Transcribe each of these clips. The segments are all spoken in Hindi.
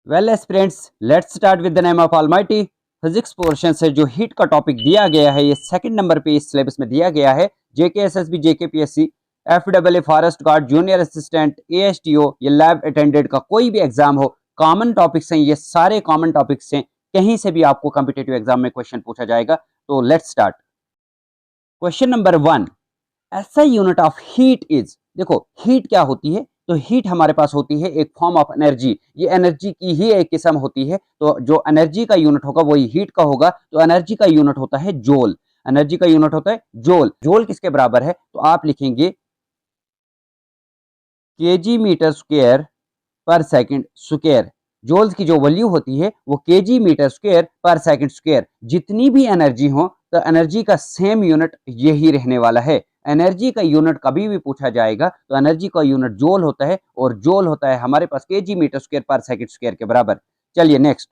Well aspirants, let's start with the name of almighty. Physics portion से जो हीट का टॉपिक दिया गया है, ये सेकंड नंबर पे इस सिलेबस में दिया गया है। JKSSB, JKPSC, FW, forest guard, junior assistant, ASTO, ये लैब अटेंडेंट का कोई भी एग्जाम हो, कॉमन टॉपिक्स हैं, ये सारे कॉमन टॉपिक्स हैं। कहीं से भी आपको कॉम्पिटेटिव एग्जाम में क्वेश्चन पूछा जाएगा। तो लेट्स स्टार्ट। क्वेश्चन नंबर 1, ऐसा यूनिट ऑफ हीट इज। देखो हीट क्या होती है, तो हीट हमारे पास होती है एक फॉर्म ऑफ एनर्जी। ये एनर्जी की ही एक किस्म होती है। तो जो एनर्जी का यूनिट होगा वही हीट का होगा। तो एनर्जी का यूनिट होता है जोल। एनर्जी का यूनिट होता है जोल। जोल किसके बराबर है, तो आप लिखेंगे केजी मीटर स्क्वायर पर सेकंड स्क्वायर। जोल्स की जो वैल्यू होती है वो केजी मीटर स्क्वायर पर सेकंड स्क्वायर। जितनी भी एनर्जी हो तो एनर्जी का सेम यूनिट यही रहने वाला है। एनर्जी का यूनिट कभी भी पूछा जाएगा तो एनर्जी का यूनिट जोल होता है, और जोल होता है हमारे पास केजी मीटर स्क्वायर पर सेकंड स्क्वायर के बराबर। चलिए next,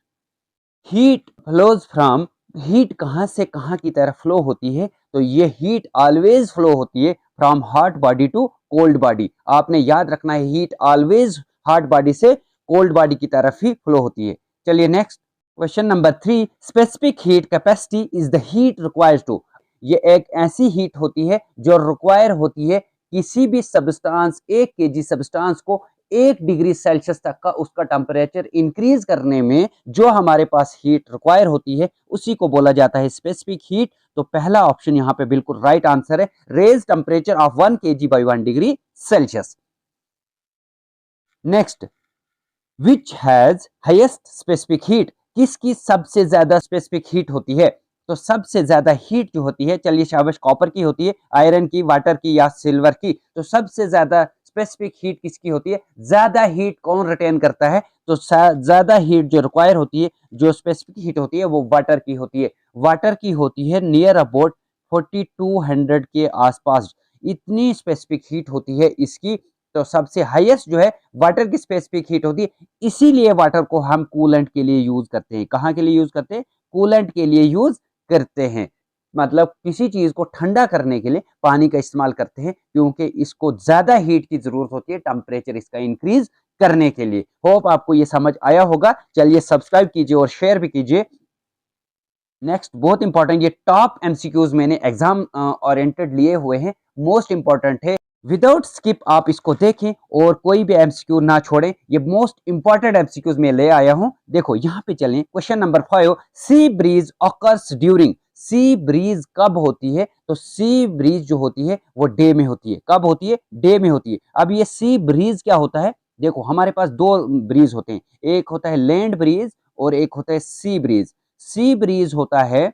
heat flows from. Heat कहां से कहां की तरफ फ्लो होती है, तो ये हीट ऑलवेज फ्लो होती है from hot body to cold body. आपने याद रखना है, हीट ऑलवेज हॉट बॉडी से कोल्ड बॉडी की तरफ ही फ्लो होती है। चलिए next, question number 3, specific heat capacity is the heat required to. ये एक ऐसी हीट होती है जो रिक्वायर होती है किसी भी सब्सटेंस, 1 केजी सब्सटेंस को 1 डिग्री सेल्सियस तक का उसका टेम्परेचर इंक्रीज करने में जो हमारे पास हीट रिक्वायर होती है उसी को बोला जाता है स्पेसिफिक हीट। तो पहला ऑप्शन यहाँ पे बिल्कुल राइट आंसर है, raise temperature of 1 KG by 1 degree Celsius. Next, which has highest specific heat. किसकी सबसे ज्यादा स्पेसिफिक हीट होती है, तो सबसे ज्यादा हीट जो होती है, चलिए शाबाश, कॉपर की होती है, आयरन की, वाटर की या सिल्वर की। तो सबसे ज्यादा स्पेसिफिक हीट किसकी होती है, ज्यादा हीट कौन रिटेन करता है, तो ज्यादा हीट जो रिक्वायर होती है, जो स्पेसिफिक हीट होती है वो वाटर की होती है। वाटर की होती है नियर अबाउट 4200 के आसपास, इतनी स्पेसिफिक हीट होती है इसकी। तो सबसे हाईएस्ट जो है वाटर की स्पेसिफिक हीट होती है। इसीलिए वाटर को हम कूलेंट के लिए यूज करते हैं। कहां के लिए यूज करते हैं, कूलेंट के लिए यूज करते हैं। मतलब किसी चीज को ठंडा करने के लिए पानी का इस्तेमाल करते हैं, क्योंकि इसको ज्यादा हीट की जरूरत होती है टेम्परेचर इसका इंक्रीज करने के लिए। होप आपको ये समझ आया होगा। चलिए सब्सक्राइब कीजिए और शेयर भी कीजिए। नेक्स्ट, बहुत इंपॉर्टेंट, ये टॉप एमसीक्यूज मैंने एग्जाम ओरिएंटेड लिए हुए हैं, मोस्ट इंपॉर्टेंट है। विदाउट स्किप आप इसको देखें और कोई भी एमसीक्यू ना छोड़ें। ये मोस्ट इंपॉर्टेंट एमसीक्यूज में ले आया हूं। देखो यहां पे चलें, question number 5, sea breeze occurs during. Sea breeze कब होती है, तो सी ब्रीज जो होती है वो डे में होती है। कब होती है, डे में होती है। अब ये सी ब्रीज क्या होता है, देखो हमारे पास 2 ब्रीज होते हैं, एक होता है लैंड ब्रीज और एक होता है सी ब्रीज। सी ब्रीज होता है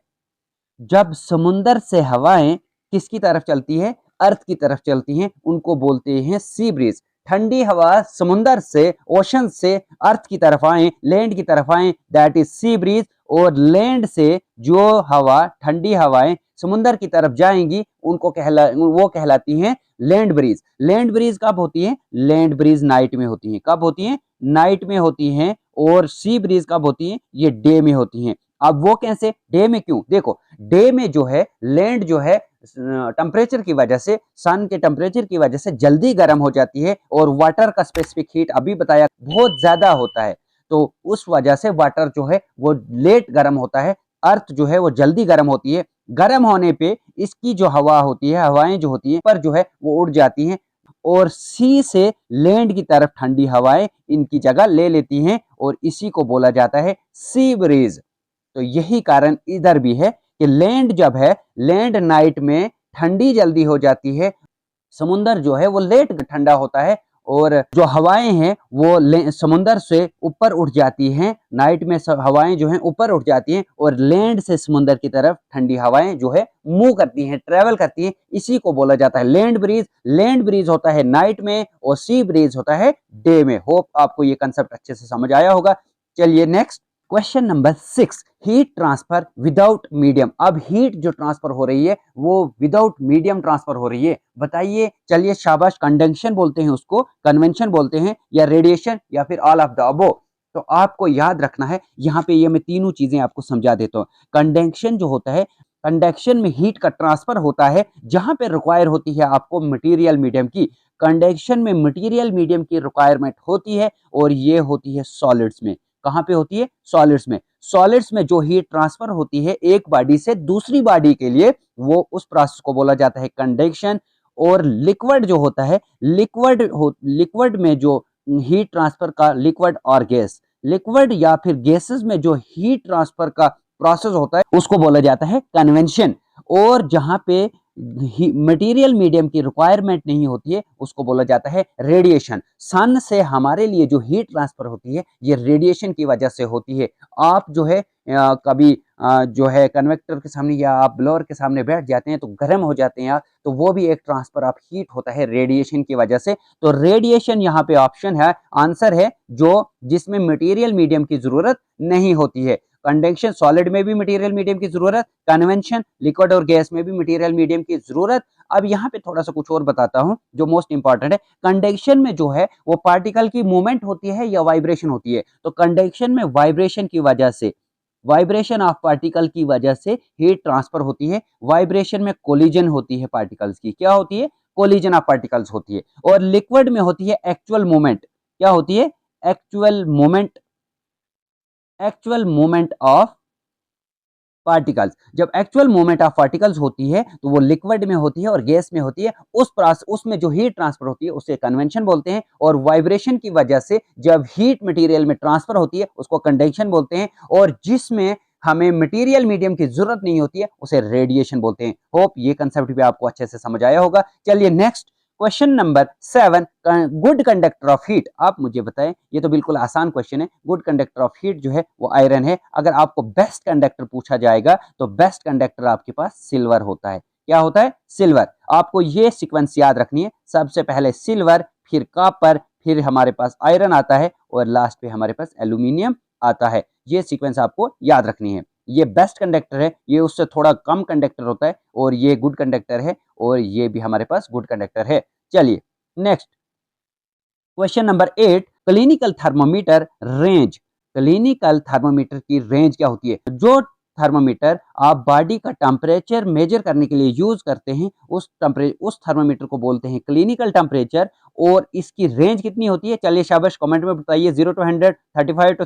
जब समुंदर से हवाएं किसकी तरफ चलती है, अर्थ की तरफ चलती हैं, उनको बोलते हैं सी ब्रीज। ठंडी हवा समुंदर से, ओशन से अर्थ की तरफ आए, लैंड की तरफ आए, दैट इज सी ब्रीज। और लैंड से जो हवा, ठंडी हवाएं समुंदर की तरफ जाएंगी उनको वो कहलाती हैं लैंड ब्रीज। लैंड ब्रीज कब होती है, लैंड ब्रीज नाइट में होती है। कब होती है, नाइट में होती हैं। और सी ब्रीज कब होती है, ये डे में होती हैं। अब वो कैसे, डे में क्यों, देखो डे में जो है लैंड जो है टेम्परेचर की वजह से, सन के टेम्परेचर की वजह से जल्दी गर्म हो जाती है, और वाटर का स्पेसिफिक हीट अभी बताया बहुत ज्यादा होता है। तो उस वजह से वाटर जो है वो लेट गर्म होता है, अर्थ जो है वो जल्दी गर्म होती है। गर्म होने पे इसकी जो हवा होती है, हवाएं जो होती हैं पर जो है वो उड़ जाती हैं, और सी से लैंड की तरफ ठंडी हवाएं इनकी जगह ले लेती हैं, और इसी को बोला जाता है सी ब्रीज। तो यही कारण इधर भी है कि लैंड जब है, लैंड नाइट में ठंडी जल्दी हो जाती है, समुंदर जो है वो लेट ठंडा होता है, और जो हवाएं हैं वो समुंदर से ऊपर उठ जाती हैं। नाइट में हवाएं जो हैं ऊपर उठ जाती हैं, और लैंड से समुंदर की तरफ ठंडी हवाएं जो है मूव करती हैं, ट्रेवल करती हैं। इसी को बोला जाता है लैंड ब्रीज। लैंड ब्रीज होता है नाइट में और सी ब्रीज होता है डे में। होप आपको ये कंसेप्ट अच्छे से समझ आया होगा। चलिए next, question number 6, heat transfer without medium. अब हीट जो ट्रांसफर हो रही है वो विदाउट मीडियम ट्रांसफर हो रही है, बताइए। चलिए शाबाश, कंडक्शन बोलते हैं उसको, कन्वेंशन बोलते हैं, या रेडिएशन, या फिर ऑल ऑफ द अबो। तो आपको याद रखना है, यहाँ पे ये मैं तीनों चीजें आपको समझा देता हूँ। कंडक्शन जो होता है, कंडक्शन में हीट का ट्रांसफर होता है जहां पे रिक्वायर होती है आपको मटेरियल मीडियम की। कंडक्शन में मटेरियल मीडियम की रिक्वायरमेंट होती है, और ये होती है सॉलिड्स में। कहाँ पे होती है? सॉलिड्स में। सॉलिड्स में जो हीट ट्रांसफर होती है एक बॉडी से दूसरी बॉडी के लिए, वो उस प्रोसेस को बोला जाता है कंडक्शन। और लिक्विड जो होता है, लिक्विड में जो हीट ट्रांसफर का, लिक्विड और गैस, लिक्विड या फिर गैसेस में जो हीट ट्रांसफर का प्रोसेस होता है उसको बोला जाता है कन्वेंशन। और जहां पे मटेरियल मीडियम की रिक्वायरमेंट नहीं होती है उसको बोला जाता है रेडिएशन। सन से हमारे लिए जो हीट ट्रांसफर होती है ये रेडिएशन की वजह से होती है। आप जो है कभी जो है कन्वेक्टर के सामने या आप ब्लोअर के सामने बैठ जाते हैं तो गर्म हो जाते हैं आप, तो वो भी एक ट्रांसफर ऑफ हीट होता है रेडिएशन की वजह से। तो रेडिएशन यहाँ पे ऑप्शन है, आंसर है, जो जिसमें मटेरियल मीडियम की जरूरत नहीं होती है। कंडक्शन सॉलिड में भी मटेरियल मीडियम की जरूरत, कन्वेंशन लिक्विड और गैस में भी मटेरियल मीडियम की जरूरत। अब यहाँ पे थोड़ा सा कुछ और बताता हूँ जो मोस्ट इंपॉर्टेंट है। कंडक्शन में जो है वो पार्टिकल की मूवमेंट होती है या वाइब्रेशन होती है? तो कंडक्शन में वाइब्रेशन की वजह से, वाइब्रेशन ऑफ पार्टिकल की वजह से हीट ट्रांसफर होती है। वाइब्रेशन में कोलिजन होती है पार्टिकल्स की, क्या होती है? कोलिजन ऑफ पार्टिकल्स होती है। और लिक्विड में होती है एक्चुअल मूवमेंट, क्या होती है? Actual movement, actual movement of particles. जब एक्चुअल मूवमेंट ऑफ पार्टिकल्स होती है तो वो लिक्विड में होती है और गैस में होती है। उस प्रोसेस, उसमें जो हीट ट्रांसफर होती है उसे कन्वेंशन बोलते हैं। और वाइब्रेशन की वजह से जब हीट मटेरियल में ट्रांसफर होती है उसको कंडक्शन बोलते हैं। और जिसमें हमें मटेरियल मीडियम की जरूरत नहीं होती है उसे रेडिएशन बोलते हैं। होप ये कंसेप्ट भी आपको अच्छे से समझ आया होगा। चलिए next question number 7, good conductor of heat. आप मुझे बताएं, ये तो बिल्कुल आसान क्वेश्चन है। गुड कंडक्टर ऑफ हीट जो है वो आयरन है। अगर आपको बेस्ट कंडक्टर पूछा जाएगा तो बेस्ट कंडक्टर आपके पास सिल्वर होता है। क्या होता है? सिल्वर। आपको ये सीक्वेंस याद रखनी है, सबसे पहले सिल्वर, फिर कॉपर, फिर हमारे पास आयरन आता है और लास्ट पे हमारे पास एल्यूमिनियम आता है। ये सीक्वेंस आपको याद रखनी है। ये बेस्ट कंडक्टर है, ये उससे थोड़ा कम कंडक्टर होता है, और ये गुड कंडक्टर है, और ये भी हमारे पास गुड कंडक्टर है। चलिए next question number 8, clinical thermometer range. Clinical thermometer की रेंज क्या होती है? जो थर्मोमीटर आप बॉडी का टेम्परेचर मेजर करने के लिए यूज करते हैं उस थर्मोमीटर को बोलते हैं क्लिनिकल टेम्परेचर। और इसकी रेंज कितनी होती है? चलिए शाबाश, कमेंट में बताइए। 0 to 100, 35 to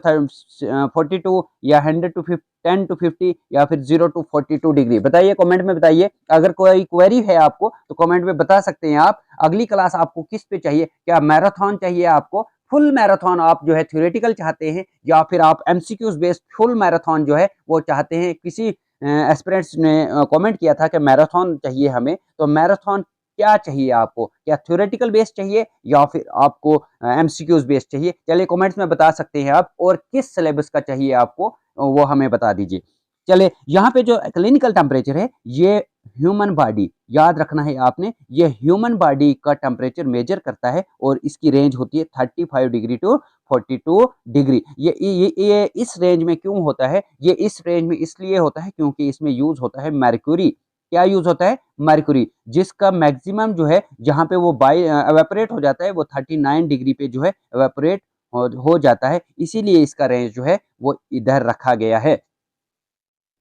42, या 100 to 10 to 50, या फिर 0 to 42 डिग्री। बताइए, कमेंट में बताइए। अगर कोई क्वेरी है आपको तो कमेंट में बता सकते हैं आप। अगली क्लास आपको किस पे चाहिए? क्या मैराथन चाहिए आपको? फुल मैराथन आप जो है थ्योरेटिकल चाहते हैं, या फिर आप एमसीक्यूज बेस्ड फुल मैराथन जो है वो चाहते हैं? किसी एस्पिरेंट्स ने कमेंट किया था कि मैराथन चाहिए हमें, तो मैराथन क्या चाहिए आपको? क्या थ्योरेटिकल बेस्ड चाहिए या फिर आपको एमसीक्यूज बेस्ड चाहिए? चलिए कमेंट्स में बता सकते हैं आप। और किस सिलेबस का चाहिए आपको वो हमें बता दीजिए। चलिए यहाँ पे जो क्लिनिकल टेम्परेचर है ये ह्यूमन बॉडी, याद रखना है आपने, ये ह्यूमन बॉडी का टेम्परेचर मेजर करता है और इसकी रेंज होती है 35 डिग्री टू 42 डिग्री। ये इस रेंज में क्यों होता है? ये इस रेंज में इसलिए होता है क्योंकि इसमें यूज होता है मर्क्यूरी। क्या यूज होता है? मर्क्यूरी, जिसका मैक्सिमम जो है जहां पे वो एवेपोरेट हो जाता है वो 39 डिग्री पे जो है एवेपोरेट हो जाता है। इसीलिए इसका रेंज जो है वो इधर रखा गया है।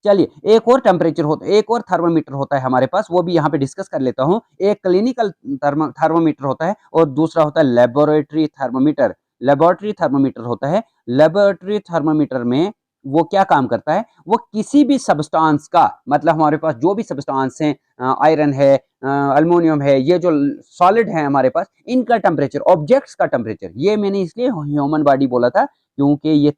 चलिए एक और टेम्परेचर होता है, एक और थर्मोमीटर होता है हमारे पास, वो भी यहाँ पे डिस्कस कर लेता हूँ। एक क्लिनिकल थर्मोमीटर होता है और दूसरा होता है लेबोरेटरी थर्मोमीटर। लेबोरेटरी थर्मोमीटर होता है। लेबोरेटरी थर्मोमीटर में वो क्या काम करता है? वो किसी भी सब्सटेंस का, मतलब हमारे पास जो भी सब्सटेंस हैं, आयरन है, अल्मोनियम है, ये जो सॉलिड है हमारे पास, इनका टेम्परेचर, ऑब्जेक्ट्स का टेम्परेचर, ये मैंने इसलिए ह्यूमन बॉडी बोला था क्योंकि ये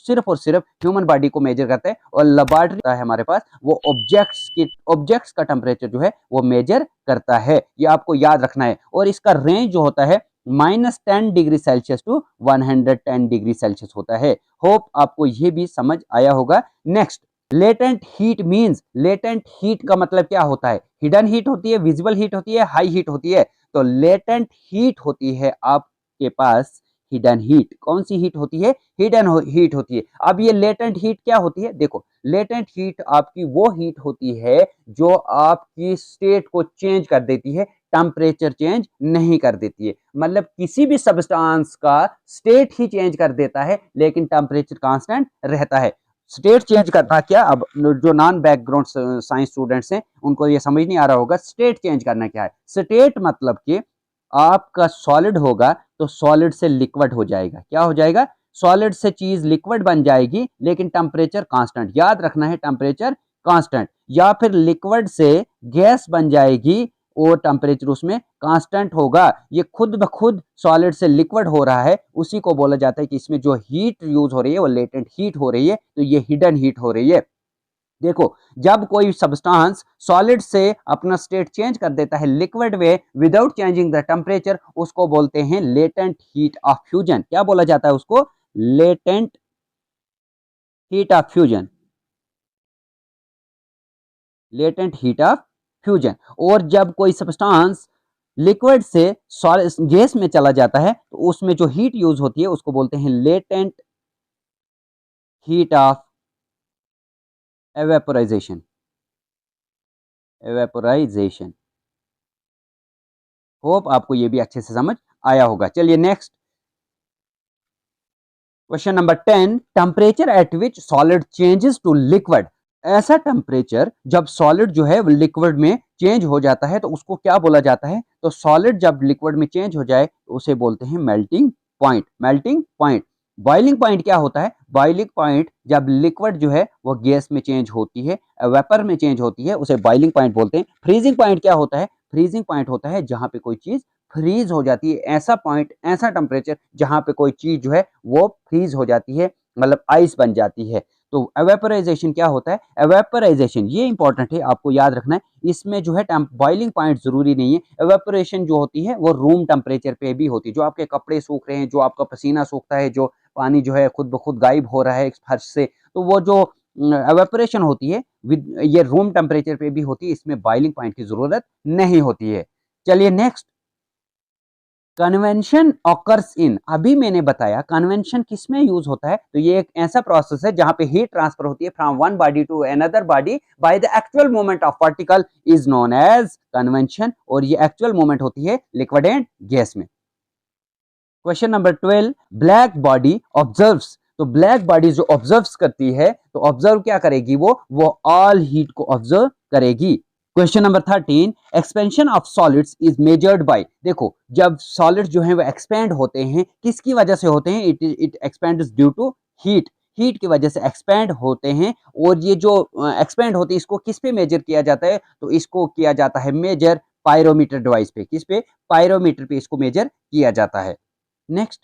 सिर्फ और सिर्फ ह्यूमन बॉडी को मेजर करता है। और लेबोरेटरी है हमारे पास, वो ऑब्जेक्ट्स का टेम्परेचर जो है वो मेजर करता है। ये आपको याद रखना है। और इसका रेंज जो होता है -10 degree Celsius to 110 degree Celsius होता है। होप आपको ये भी समझ आया होगा। Next, latent heat means, latent heat का मतलब क्या होता है? हिडन हीट होती है, विजिबल हीट होती है, हाई हीट होती है। तो लेटेंट हीट होती है आपके पास हिडन हीट। कौन सी हीट होती है? हिडन हीट होती है। अब ये लेटेंट हीट क्या होती है? देखो, लेटेंट हीट आपकी वो हीट होती है जो आपकी स्टेट को चेंज कर देती है, टेम्परेचर चेंज नहीं कर देती है। मतलब किसी भी सब्सटेंस का स्टेट ही चेंज कर देता है लेकिन टेम्परेचर कांस्टेंट रहता है। स्टेट चेंज करना क्या? अब जो नॉन बैकग्राउंड साइंस स्टूडेंट्स हैं उनको ये समझ नहीं आ रहा होगा स्टेट चेंज करना क्या है। स्टेट मतलब कि आपका सॉलिड होगा तो सॉलिड से लिक्विड हो जाएगा। क्या हो जाएगा? सॉलिड से चीज लिक्विड बन जाएगी लेकिन टेम्परेचर कांस्टेंट, याद रखना है टेम्परेचर कांस्टेंट, या फिर लिक्विड से गैस बन जाएगी और टेम्परेचर उसमें कांस्टेंट होगा। ये खुद ब खुद सॉलिड से लिक्विड हो रहा है, उसी को बोला जाता है कि इसमें जो हीट यूज हो रही है वो लेटेंट हीट हो रही है, तो ये हिडन हीट हो रही है। देखो, जब कोई सब्सटेंस सॉलिड से अपना स्टेट चेंज कर देता है लिक्विड में विदाउट चेंजिंग द टेम्परेचर, उसको बोलते हैं लेटेंट हीट ऑफ फ्यूजन। क्या बोला जाता है उसको? Latent heat of fusion, latent heat of fusion. और जब कोई सब्सटेंस लिक्विड से गैस में चला जाता है तो उसमें जो हीट यूज होती है उसको बोलते हैं latent heat of evaporization, evaporization. Hope आपको ये भी अच्छे से समझ आया होगा। चलिए next question number 10, temperature at which solid changes to liquid. ऐसा टेम्परेचर जब सॉलिड जो है लिक्विड में चेंज हो जाता है तो उसको क्या बोला जाता है? तो सॉलिड जब लिक्विड में चेंज हो जाए तो उसे बोलते हैं melting point, melting point. Boiling point क्या होता है? बॉइलिंग पॉइंट जब लिक्विड जो है वो गैस में चेंज होती है, वेपर में चेंज होती है, उसे बॉइलिंग पॉइंट बोलते हैं। फ्रीजिंग पॉइंट क्या होता है? फ्रीजिंग पॉइंट होता है जहां पे कोई चीज फ्रीज हो जाती है, ऐसा पॉइंट, ऐसा टेम्परेचर जहां पे कोई चीज जो है वो फ्रीज हो जाती है, मतलब आइस बन जाती है। तो एवेपोराइजेशन क्या होता है? एवेपोराइजेशन ये इंपॉर्टेंट है, आपको याद रखना है। इसमें जो है बॉइलिंग पॉइंट जरूरी नहीं है। एवेपोरेशन जो होती है वो रूम टेम्परेचर पे भी होती है। जो आपके कपड़े सूख रहे हैं, जो आपका पसीना सूखता है, जो पानी जो है खुद ब खुद गायब हो रहा है फर्श से, तो वो जो एवेपोरेशन होती है ये रूम टेम्परेचर पे भी होती है, इसमें बॉइलिंग पॉइंट की जरूरत नहीं होती है। चलिए नेक्स्ट, कन्वेंशन ऑकर्स इन। अभी मैंने बताया कन्वेंशन किसमें यूज होता है, तो ये एक ऐसा प्रोसेस है जहां पे हीट ट्रांसफर होती है from one body to another body by the actual movement of particle is known as convention, और ये एक्चुअल मूवमेंट होती है लिक्विड एंड गैस में। Question number 12, black body observes. तो ब्लैक बॉडी जो ऑब्जर्व करती है, तो ऑब्जर्व क्या करेगी? वो ऑल हीट को ऑब्जर्व करेगी। Question number 13, expansion of solids is measured by. देखो, जब सॉलिड्स जो हैं वो एक्सपेंड होते हैं, किसकी वजह से होते हैं? It expands due to heat, heat की वजह से एक्सपेंड होते हैं। और ये जो एक्सपेंड होते हैं इसको किस पे मेजर किया जाता है? तो इसको किया जाता है मेजर पायरोमीटर डिवाइस पे। किस पे? पायरोमीटर पे इसको मेजर किया जाता है। Next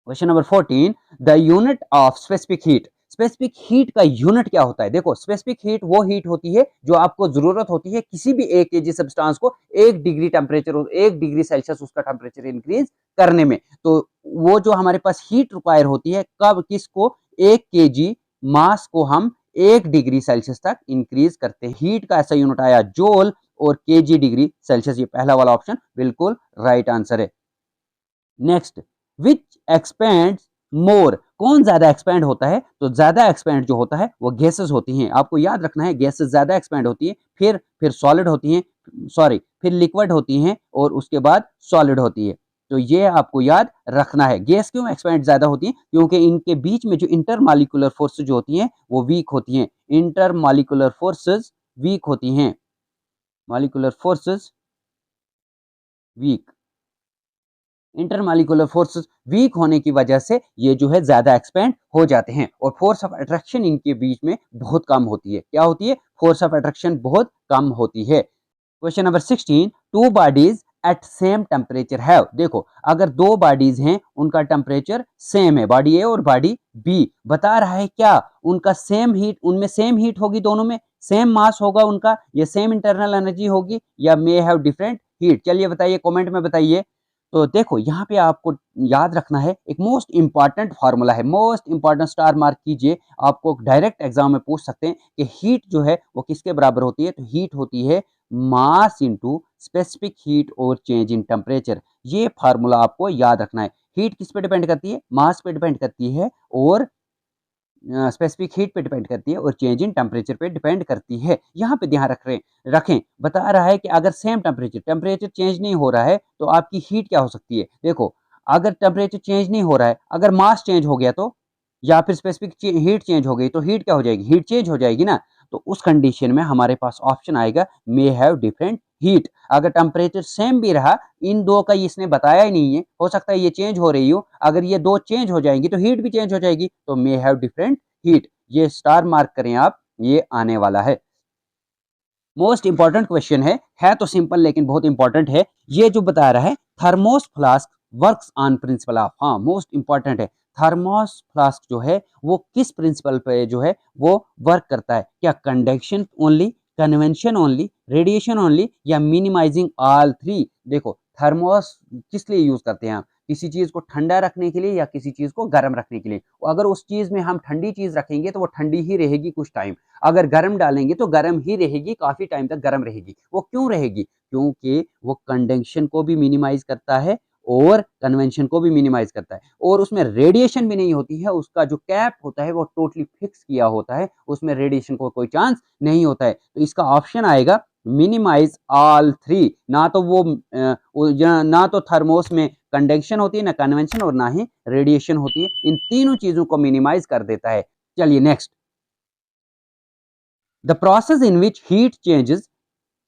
question number 14, the unit of specific heat. Specific heat का यूनिट क्या होता है? देखो, स्पेसिफिक हीट वो हीट होती है जो आपको जरूरत होती है किसी भी 1 केजी सब्सटेंस को 1 डिग्री टेम्परेचर, 1 डिग्री सेल्सियस उसका टेम्परेचर इंक्रीज करने में। तो वो जो हमारे पास हीट रिक्वायर होती है, कब, किसको? 1 केजी मास को हम 1 डिग्री सेल्सियस तक इंक्रीज करते हैं। हीट का ऐसा यूनिट आया जूल और केजी डिग्री सेल्सियस। ये पहला वाला ऑप्शन बिल्कुल राइट आंसर है। नेक्स्ट, विच एक्सपेंड मोर। कौन ज्यादा एक्सपेंड होता है? तो ज्यादा एक्सपेंड जो होता है वो गैसेस होती हैं। आपको याद रखना है, गैसेस ज्यादा एक्सपेंड होती है, फिर सॉलिड होती हैं, सॉरी फिर लिक्विड होती हैं, और उसके बाद सॉलिड होती है। तो ये आपको याद रखना है। गैस क्यों एक्सपेंड ज्यादा होती है? क्योंकि इनके बीच में जो इंटरमॉलिक्यूलर फोर्सेज जो होती हैं वो वीक होती हैं। इंटरमॉलिक्यूलर फोर्सेज वीक होती हैं, molecular forces weak, intermolecular forces weak होने की वजह से ये जो है ज्यादा एक्सपेंड हो जाते हैं, और फोर्स ऑफ अट्रैक्शन इनके बीच में बहुत कम होती है। क्या होती है? फोर्स ऑफ अट्रैक्शन बहुत कम होती है। Question number 16, two bodies at same temperature have. देखो, अगर 2 बॉडीज हैं उनका टेम्परेचर सेम है, बॉडी ए और बॉडी बी, बता रहा है क्या? उनका सेम हीट, उनमें सेम हीट होगी, दोनों में सेम मास होगा उनका, या सेम इंटरनल एनर्जी होगी, या मे हैव डिफरेंट हीट। चलिए बताइए, कमेंट में बताइए। तो देखो, यहाँ पे आपको याद रखना है एक मोस्ट इंपॉर्टेंट फार्मूला है, मोस्ट इंपॉर्टेंट, स्टार मार्क कीजिए। आपको डायरेक्ट एग्जाम में पूछ सकते हैं कि हीट जो है वो किसके बराबर होती है? तो हीट होती है मास इनटू स्पेसिफिक हीट और चेंज इन टेम्परेचर। ये फार्मूला आपको याद रखना है। हीट किस पे डिपेंड करती है? मास पे डिपेंड करती है, और स्पेसिफिक हीट पे डिपेंड करती है, और चेंज इन टेम्परेचर पे डिपेंड करती है। यहाँ पे ध्यान रखें, बता रहा है कि अगर सेम टेम्परेचर चेंज नहीं हो रहा है तो आपकी हीट क्या हो सकती है? देखो, अगर टेम्परेचर चेंज नहीं हो रहा है, अगर मास चेंज हो गया तो, या फिर स्पेसिफिक हीट चेंज हो गई, तो हीट क्या हो जाएगी? हीट चेंज हो जाएगी ना। तो उस कंडीशन में हमारे पास ऑप्शन आएगा मे हैव डिफरेंट हीट। अगर टेम्परेचर सेम भी रहा, इन दो का इसने बताया ही नहीं है, हो सकता है ये चेंज हो रही हो, अगर ये दो चेंज हो जाएंगी तो हीट भी चेंज हो जाएगी, तो मे हैव डिफरेंट हीट। ये स्टार मार्क करें आप, ये आने वाला है। मोस्ट इंपॉर्टेंट क्वेश्चन है तो सिंपल लेकिन बहुत इंपॉर्टेंट है। ये जो बता रहा है thermos flask works on principle of, हाँ मोस्ट इंपॉर्टेंट है। थर्मोस फ्लास्क जो है वो किस प्रिंसिपल पे जो है वो वर्क करता है? क्या conduction only, convention only, radiation only, या मिनिमाइजिंग ऑल थ्री? देखो थर्मोस किस लिए यूज करते हैं? किसी चीज को ठंडा रखने के लिए या किसी चीज को गर्म रखने के लिए। अगर उस चीज में हम ठंडी चीज रखेंगे तो वो ठंडी ही रहेगी कुछ टाइम, अगर गर्म डालेंगे तो गर्म ही रहेगी, काफी टाइम तक गर्म रहेगी। वो क्यों रहेगी? क्योंकि वो कंडक्शन को भी मिनिमाइज करता है और कन्वेंशन को भी मिनिमाइज करता है, और उसमें रेडिएशन भी नहीं होती है। उसका जो कैप होता है वो टोटली फिक्स किया होता है, उसमें रेडिएशन को कोई चांस नहीं होता है। तो इसका ऑप्शन आएगा मिनिमाइज ऑल थ्री। ना तो ना तो थर्मोस में कंडक्शन होती है, ना कन्वेंशन, और ना ही रेडिएशन होती है। इन तीनों चीजों को मिनिमाइज कर देता है। चलिए next, the process in which heat changes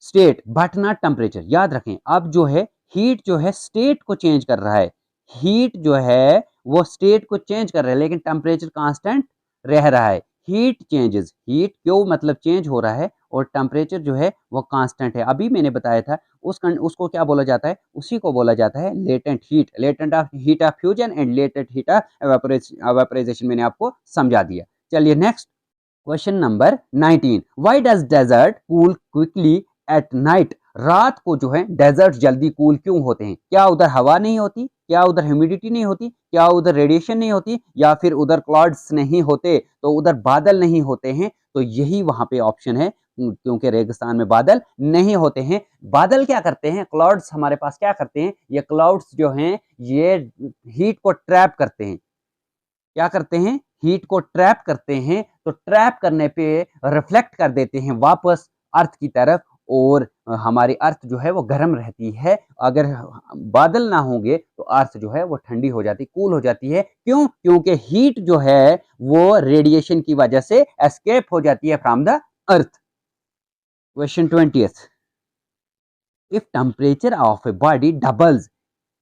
state but not temperature. याद रखें, अब जो है हीट जो है स्टेट को चेंज कर रहा है, हीट जो है वो स्टेट को चेंज कर रहा है, लेकिन टेम्परेचर कांस्टेंट रह रहा है। हीट चेंजेस, हीट क्यों मतलब चेंज हो रहा है, और टेम्परेचर जो है वो कांस्टेंट है। अभी मैंने बताया था उसको क्या बोला जाता है? उसी को बोला जाता है latent heat, latent of heat of fusion and latent heat of evaporisation. मैंने आपको समझा दिया। चलिए next, question number 19, why does desert cool quickly at night? रात को जो है डेजर्ट जल्दी कूल क्यों होते हैं? क्या उधर हवा नहीं होती? क्या उधर ह्यूमिडिटी नहीं होती? क्या उधर रेडिएशन नहीं होती? या फिर उधर क्लाउड्स नहीं होते, तो उधर बादल नहीं होते हैं? तो यही वहां पे ऑप्शन है, क्योंकि रेगिस्तान में बादल नहीं होते हैं। बादल क्या करते हैं? क्लाउड्स हमारे पास क्या करते हैं? ये क्लाउड्स जो हैं ये हीट को ट्रैप करते हैं। क्या करते हैं? हीट को ट्रैप करते हैं। तो ट्रैप करने पे रिफ्लेक्ट कर देते हैं वापस अर्थ की तरफ, और हमारी अर्थ जो है वो गर्म रहती है। अगर बादल ना होंगे तो अर्थ जो है वो ठंडी हो जाती, कूल हो जाती है। क्यों? क्योंकि हीट जो है वो रेडिएशन की वजह से एस्केप हो जाती है from the earth. Question 20th, if temperature of a body doubles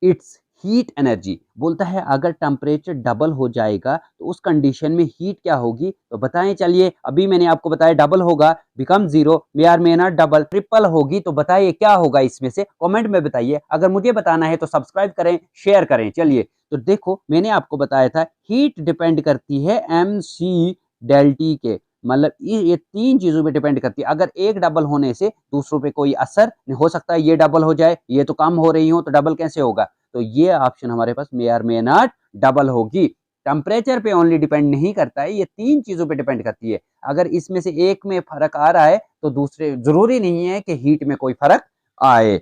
it's heat energy. बोलता है अगर टेम्परेचर डबल हो जाएगा तो उस कंडीशन में हीट क्या होगी? तो बताएं। चलिए, अभी मैंने आपको बताया डबल होगा, become zero, may or may not double. Triple होगी तो बताइए क्या होगा इसमें से, कमेंट में बताइए। अगर मुझे बताना है तो सब्सक्राइब करें, शेयर करें। चलिए, तो देखो मैंने आपको बताया था हीट डिपेंड करती है एम सी डेल टी के, मतलब ये तीन चीजों पे डिपेंड करती है। अगर एक डबल होने से दूसरों पे कोई असर नहीं हो सकता, ये डबल हो जाए, ये तो कम हो रही हो, तो डबल कैसे होगा? तो ये ऑप्शन हमारे पास मे आर मे नॉट डबल होगी। टेम्परेचर पे ओनली डिपेंड नहीं करता है, ये तीन चीजों पे डिपेंड करती है। अगर इसमें से एक में फर्क आ रहा है तो दूसरे जरूरी नहीं है कि हीट में कोई फर्क आए।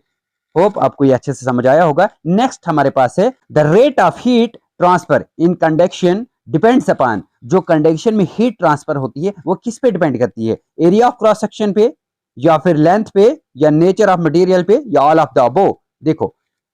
होप आपको ये अच्छे से समझ आया होगा। नेक्स्ट हमारे पास है the rate of heat transfer in conduction depends upon. जो कंडक्शन में हीट ट्रांसफर होती है वो किस पे डिपेंड करती है? एरिया ऑफ क्रॉस सेक्शन पे, या फिर लेंथ पे, या नेचर ऑफ मटेरियल पे, या ऑल ऑफ द अबोव। देखो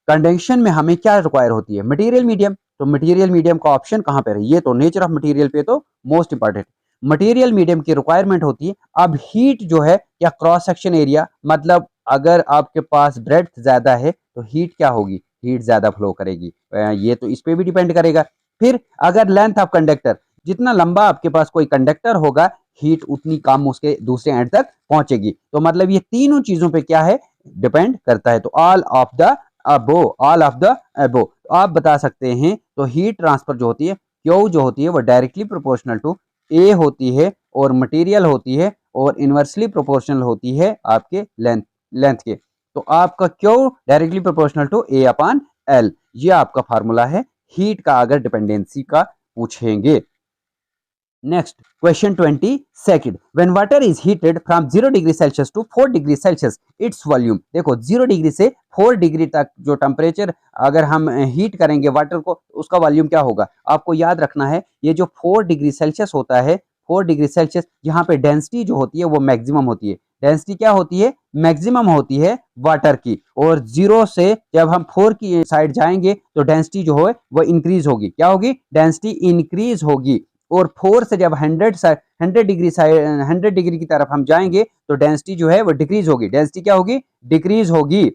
कंडक्शन में हमें क्या रिक्वायर होती है? Material medium. तो मटेरियल मीडियम का ऑप्शन कहां पे है? ये तो नेचर ऑफ मटेरियल पे तो मोस्ट इंपॉर्टेंट मटेरियल मीडियम की रिक्वायरमेंट होती है। अब हीट जो है या क्रॉस सेक्शन एरिया, मतलब अगर आपके पास ब्रेड्थ ज्यादा है तो हीट क्या होगी? हीट ज्यादा फ्लो करेगी। ये तो इस पे भी डिपेंड करेगा। फिर अगर लेंथ ऑफ कंडक्टर, जितना लंबा आपके पास कोई कंडक्टर होगा हीट उतनी कम उसके दूसरे एंड तक पहुंचेगी। तो मतलब ये तीनों चीजों पे क्या है? डिपेंड करता है। तो all of the above, all of the above. तो आप बता सकते हैं तो हीट ट्रांसफर जो होती है, क्यू जो होती है वो डायरेक्टली प्रोपोर्शनल टू ए होती है, और मटेरियल होती है, और इनवर्सली प्रोपोर्शनल होती है आपके लेंथ के। तो आपका Q directly proportional to A upon L, ये आपका फार्मूला है हीट का, अगर डिपेंडेंसी का पूछेंगे। Next question 22, when water is heated from 0 degree Celsius to 4 degree Celsius its volume. देखो 0 डिग्री से 4 डिग्री तक जो टेम्परेचर अगर हम हीट करेंगे वाटर को, उसका वॉल्यूम क्या होगा? आपको याद रखना है ये जो 4 डिग्री सेल्सियस होता है, 4 डिग्री सेल्सियस, यहाँ पे डेंसिटी जो होती है वो मैक्सिमम होती है। डेंसिटी क्या होती है? मैक्सिमम होती है वाटर की। और 0 से जब हम 4 की साइड जाएंगे तो डेंसिटी जो है वो इंक्रीज होगी। क्या होगी? डेंसिटी इंक्रीज होगी। और 4 से जब 100 डिग्री की तरफ हम जाएंगे तो डेंसिटी जो है वो डिक्रीज होगी। डेंसिटी क्या होगी? डिक्रीज होगी,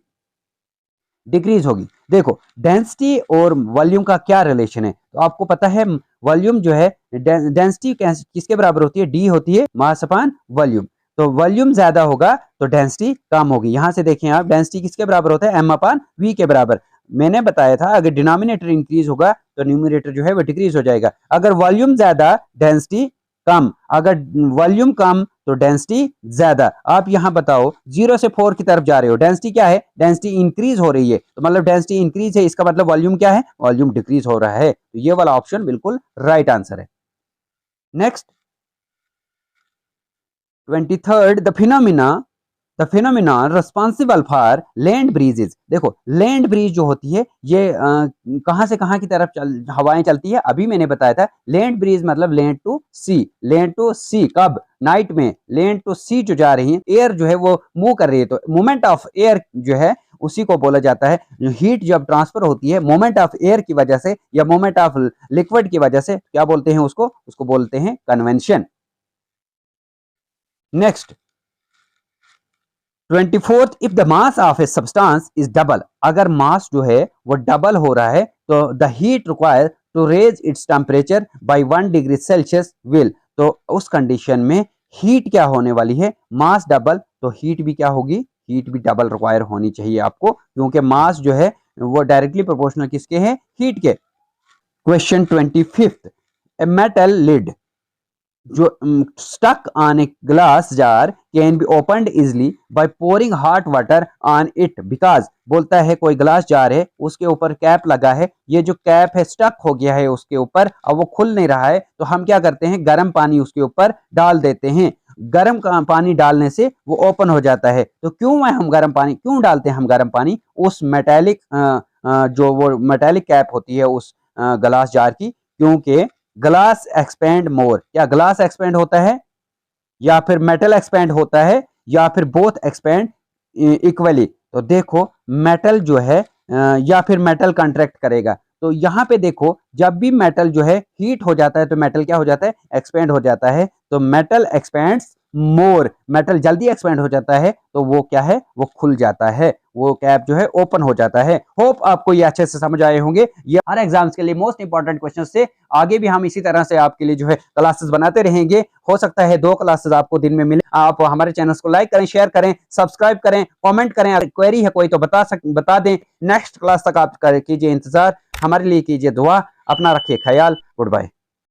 डिक्रीज होगी। देखो डेंसिटी और वॉल्यूम का क्या रिलेशन है, तो आपको पता है वॉल्यूम जो है डेंसिटी किसके बराबर होती है? डी होती है, मास अपॉन वॉल्यूम। तो वॉल्यूम ज्यादा होगा तो डेंसिटी कम होगी। यहां से देखें आप, डेंसिटी किसके बराबर होता है? एम अपॉन वी के बराबर। मैंने बताया था अगर डिनोमिनेटर इंक्रीज होगा तो न्यूमरेटर जो है वो डिक्रीज हो जाएगा। अगर वॉल्यूम ज्यादा डेंसिटी कम, अगर वॉल्यूम कम तो डेंसिटी ज्यादा। आप यहां बताओ 0 से 4 की तरफ जा रहे हो, डेंसिटी क्या है? डेंसिटी इंक्रीज हो रही है, तो मतलब डेंसिटी इंक्रीज है, इसका मतलब वॉल्यूम क्या है? वॉल्यूम डिक्रीज हो रहा है। तो ये वाला ऑप्शन बिल्कुल राइट आंसर है। Next 23rd, the phenomena responsible for land breezes. देखो लैंड ब्रीज जो होती है ये कहां से कहां की तरफ हवाएं चलती है? अभी मैंने बताया था लैंड ब्रीज मतलब land to sea. Land to sea कब? नाइट में लैंड टू सी जो जा रही है, एयर जो है वो मूव कर रही है, तो मोमेंट ऑफ एयर जो है उसी को बोला जाता है। हीट जब ट्रांसफर होती है मोमेंट ऑफ एयर की वजह से या मोमेंट ऑफ लिक्विड की वजह से, क्या बोलते हैं उसको? उसको बोलते हैं convention. Next 24th, if the mass of a substance is double. अगर मास जो है वो डबल हो रहा है तो the heat required to raise its temperature by 1 degree Celsius will. तो उस कंडीशन में हीट क्या होने वाली है? मास डबल तो हीट भी क्या होगी? हीट भी डबल रिक्वायर होनी चाहिए आपको, क्योंकि मास जो है वो डायरेक्टली प्रोपोर्शनल किसके है? हीट के। Question 25th, a metal lid जो stuck on a glass jar can be opened easily by pouring hot water on it because बोलता है कोई ग्लास जार है, उसके ऊपर कैप लगा है, ये जो कैप है स्टक हो गया है उसके ऊपर, अब वो खुल नहीं रहा है, तो हम क्या करते हैं? गर्म पानी उसके ऊपर डाल देते हैं। गर्म पानी डालने से वो ओपन हो जाता है। तो क्यों हम गर्म पानी क्यों डालते हैं? हम गर्म पानी उस मेटेलिक जो वो मेटेलिक कैप होती है उस ग्लास जार की, क्योंकि ग्लास एक्सपेंड मोर। क्या ग्लास एक्सपेंड होता है या फिर मेटल एक्सपेंड होता है या फिर बोथ एक्सपेंड इक्वली? तो देखो मेटल जो है या फिर मेटल कंट्रैक्ट करेगा। तो यहाँ पे देखो जब भी मेटल जो है हीट हो जाता है तो मेटल क्या हो जाता है? एक्सपेंड हो जाता है। तो मेटल एक्सपेंड्स मोर, मेटल जल्दी एक्सपेंड हो जाता है तो वो क्या है? वो खुल जाता है, वो कैप जो है ओपन हो जाता है। होप आपको ये अच्छे से समझ आए होंगे। ये हर एग्जाम्स के लिए मोस्ट इंपॉर्टेंट क्वेश्चन से आगे भी हम इसी तरह से आपके लिए जो है क्लासेस बनाते रहेंगे। हो सकता है 2 क्लासेस आपको दिन में मिले। आप हमारे चैनल को लाइक करें, शेयर करें, सब्सक्राइब करें, कमेंट करें। अगर क्वेरी है कोई तो बता दें। नेक्स्ट क्लास तक आप कीजिए इंतजार, हमारे लिए कीजिए दुआ। अपना रखिए ख्याल। Good bye.